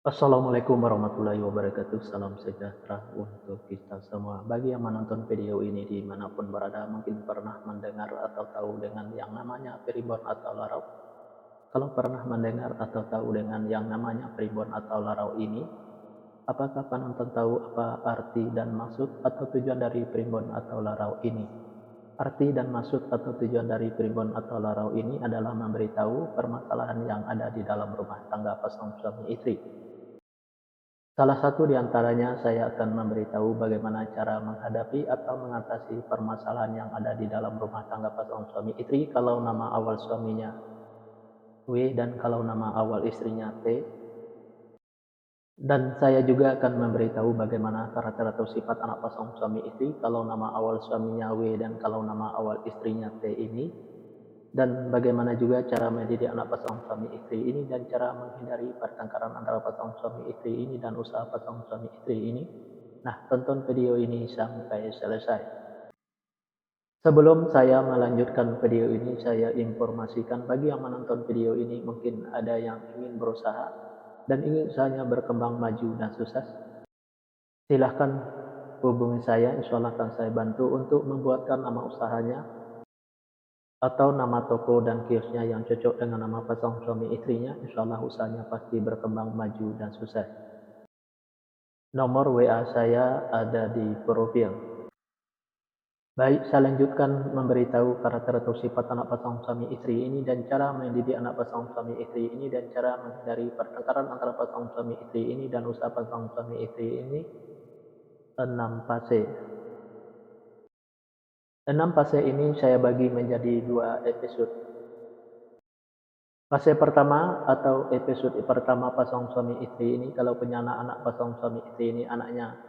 Assalamualaikum warahmatullahi wabarakatuh. Salam sejahtera untuk kita semua. Bagi yang menonton video ini dimanapun berada, mungkin pernah mendengar atau tahu dengan yang namanya primbon atau larau. Kalau pernah mendengar atau tahu dengan yang namanya primbon atau larau ini, apakah penonton tahu apa arti dan maksud atau tujuan dari primbon atau larau ini? Arti dan maksud atau tujuan dari primbon atau larau ini adalah memberitahu permasalahan yang ada di dalam rumah tangga pasangan suami istri. Salah satu di antaranya saya akan memberitahu bagaimana cara menghadapi atau mengatasi permasalahan yang ada di dalam rumah tangga pasangan suami istri kalau nama awal suaminya W dan kalau nama awal istrinya T. Dan saya juga akan memberitahu bagaimana karakter atau sifat anak pasangan suami istri kalau nama awal suaminya W dan kalau nama awal istrinya T ini. Dan bagaimana juga cara mendidik anak pasangan suami istri ini dan cara menghindari pertengkaran antara pasangan suami istri ini dan usaha pasangan suami istri ini. Nah, tonton video ini sampai selesai. Sebelum saya melanjutkan video ini, saya informasikan bagi yang menonton video ini mungkin ada yang ingin berusaha dan ingin usahanya berkembang maju dan sukses. Silahkan hubungi saya, insya Allah akan saya bantu untuk membuatkan nama usahanya atau nama toko dan kiosnya yang cocok dengan nama pasangan suami istrinya. Insya Allah usahanya pasti berkembang maju dan sukses. Nomor WA saya ada di profil. Baik, saya lanjutkan memberitahu karakter atau sifat anak pasangan suami istri ini dan cara mendidik anak pasangan suami istri ini dan cara menghindari pertengkaran antara pasangan suami istri ini dan usaha pasangan suami istri ini. 6 fase. 6 fase ini saya bagi menjadi 2 episode. Fase pertama atau episode pertama pasangan suami istri ini kalau punya anak-anak pasangan suami istri ini anaknya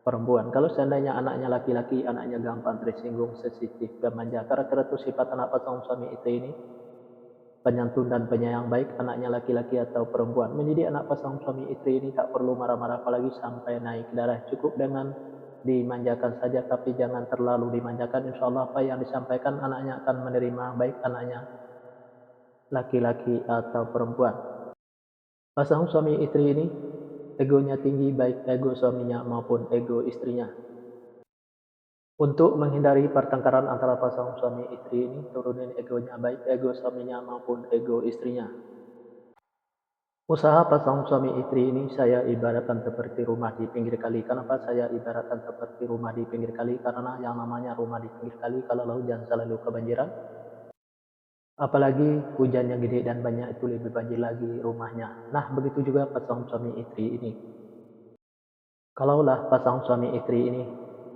perempuan. Kalau seandainya anaknya laki-laki, anaknya gampang tersinggung, sensitif, dan manja. Karakter atau sifat anak pasangan suami istri ini penyantun dan penyayang baik, anaknya laki-laki atau perempuan. Mendidik anak pasangan suami istri ini tak perlu marah-marah apalagi sampai naik darah. Cukup dengan dimanjakan saja tapi jangan terlalu dimanjakan. Insya Allah apa yang disampaikan anaknya akan menerima baik anaknya laki-laki atau perempuan. Pasangan suami istri ini egonya tinggi baik ego suaminya maupun ego istrinya. Untuk menghindari pertengkaran antara pasangan suami istri ini, turunin egonya baik ego suaminya maupun ego istrinya. Usaha pasangan suami istri ini saya ibaratkan seperti rumah di pinggir kali. Kenapa saya ibaratkan seperti rumah di pinggir kali? Karena yang namanya rumah di pinggir kali kalau hujan selalu kebanjiran. Apalagi hujan yang gede dan banyak itu lebih banjir lagi rumahnya. Nah, begitu juga pasangan suami istri ini. Kalaulah pasangan suami istri ini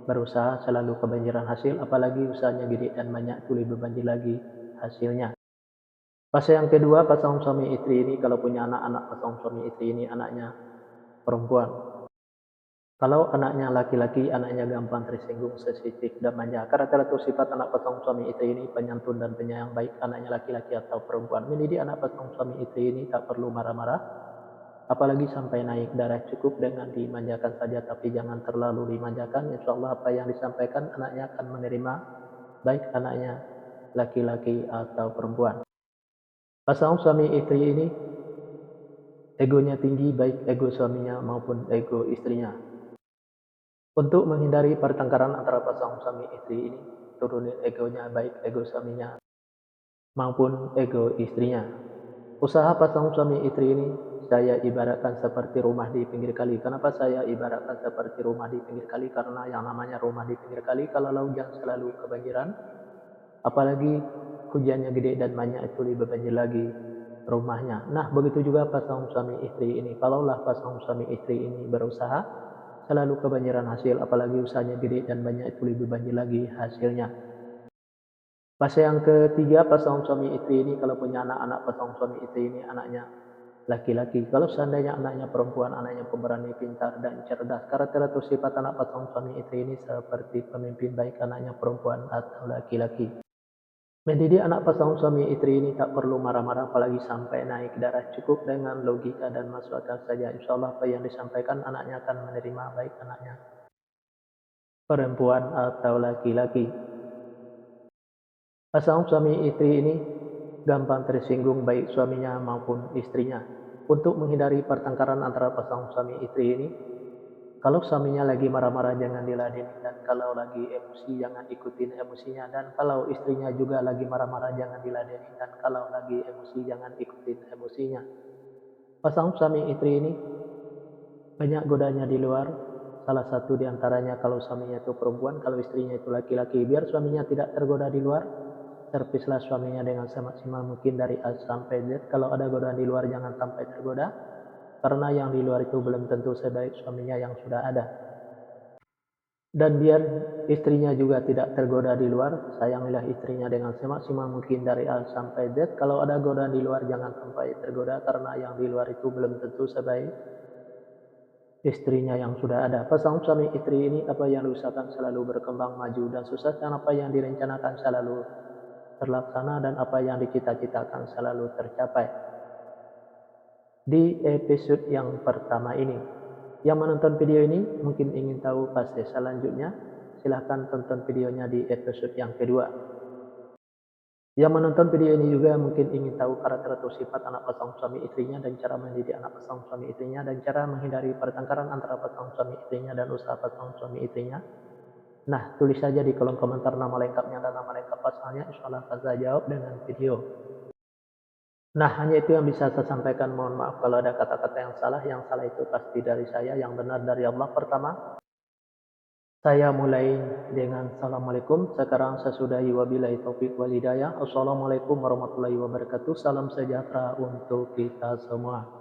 berusaha selalu kebanjiran hasil, apalagi usahanya gede dan banyak itu lebih banjir lagi hasilnya. Fase yang kedua, pasangan suami istri ini kalau punya anak-anak pasangan suami istri ini anaknya perempuan. Kalau anaknya laki-laki, anaknya gampang tersinggung, sensitif, dan manja. Karakter atau sifat anak pasangan suami istri ini penyantun dan penyayang baik anaknya laki-laki atau perempuan. Mendidik anak pasangan suami istri ini tak perlu marah-marah, apalagi sampai naik darah. Cukup dengan dimanjakan saja tapi jangan terlalu dimanjakan. Insya Allah apa yang disampaikan anaknya akan menerima baik anaknya laki-laki atau perempuan. Pasangan suami istri ini egonya tinggi baik ego suaminya maupun ego istrinya. Untuk menghindari pertengkaran antara pasangan suami istri ini, turunin egonya baik ego suaminya maupun ego istrinya. Usaha pasangan suami istri ini saya ibaratkan seperti rumah di pinggir kali. Kenapa saya ibaratkan seperti rumah di pinggir kali? Karena yang namanya rumah di pinggir kali kalau hujan selalu kebanjiran, apalagi hujannya gede dan banyak itu lebih banjir lagi rumahnya. Nah, begitu juga pasangan suami istri ini. Kalaulah pasangan suami istri ini berusaha selalu kebanjiran hasil, apalagi usahanya gede dan banyak itu lebih banjir lagi hasilnya. Fase yang ketiga, pasangan suami istri ini kalau punya anak-anak pasangan suami istri ini anaknya laki-laki. Kalau seandainya anaknya perempuan, anaknya pemberani, pintar, dan cerdas. Karakter atau sifat anak pasangan suami istri ini seperti pemimpin baik anaknya perempuan atau laki-laki. Mendidik anak pasangan suami istri ini tak perlu marah-marah apalagi sampai naik darah. Cukup dengan logika dan masuk akal saja. Insya Allah apa yang disampaikan anaknya akan menerima baik anaknya perempuan atau laki-laki. Pasangan suami istri ini gampang tersinggung baik suaminya maupun istrinya. Untuk menghindari pertengkaran antara pasangan suami istri ini, kalau suaminya lagi marah-marah jangan diladeni, dan kalau lagi emosi jangan ikutin emosinya, dan kalau istrinya juga lagi marah-marah jangan diladeni, dan kalau lagi emosi jangan ikutin emosinya. Pasangan suami istri ini banyak godanya di luar. Salah satu di antaranya kalau suaminya itu perempuan, kalau istrinya itu laki-laki. Biar suaminya tidak tergoda di luar, servislah suaminya dengan semaksimal mungkin dari A sampai Z. Kalau ada godaan di luar jangan sampai tergoda, karena yang di luar itu belum tentu sebaik suaminya yang sudah ada. Dan biar istrinya juga tidak tergoda di luar, sayangilah istrinya dengan semaksimal mungkin dari A sampai Z. Kalau ada godaan di luar jangan sampai tergoda, karena yang di luar itu belum tentu sebaik istrinya yang sudah ada. Pasangan suami istri ini apa yang diusahakan selalu berkembang maju dan sukses, dan apa yang direncanakan selalu terlaksana, dan apa yang dicita-citakan selalu tercapai. Di episode yang pertama ini, yang menonton video ini mungkin ingin tahu fase selanjutnya, silahkan tonton videonya di episode yang kedua. Yang menonton video ini juga mungkin ingin tahu karakter atau sifat anak pasangan suami istrinya, dan cara mendidik anak pasangan suami istrinya, dan cara menghindari pertengkaran antara pasangan suami istrinya dan usaha pasangan suami istrinya. Nah, tulis saja di kolom komentar nama lengkapnya dan nama lengkap pasangannya, insyaallah saya jawab dengan video. Nah, hanya itu yang bisa saya sampaikan. Mohon maaf kalau ada kata-kata yang salah. Yang salah itu pasti dari saya, yang benar dari Allah. Pertama, saya mulai dengan Assalamualaikum. Sekarang saya sudahi, wabillahi taufik wal hidayah. Assalamualaikum warahmatullahi wabarakatuh. Salam sejahtera untuk kita semua.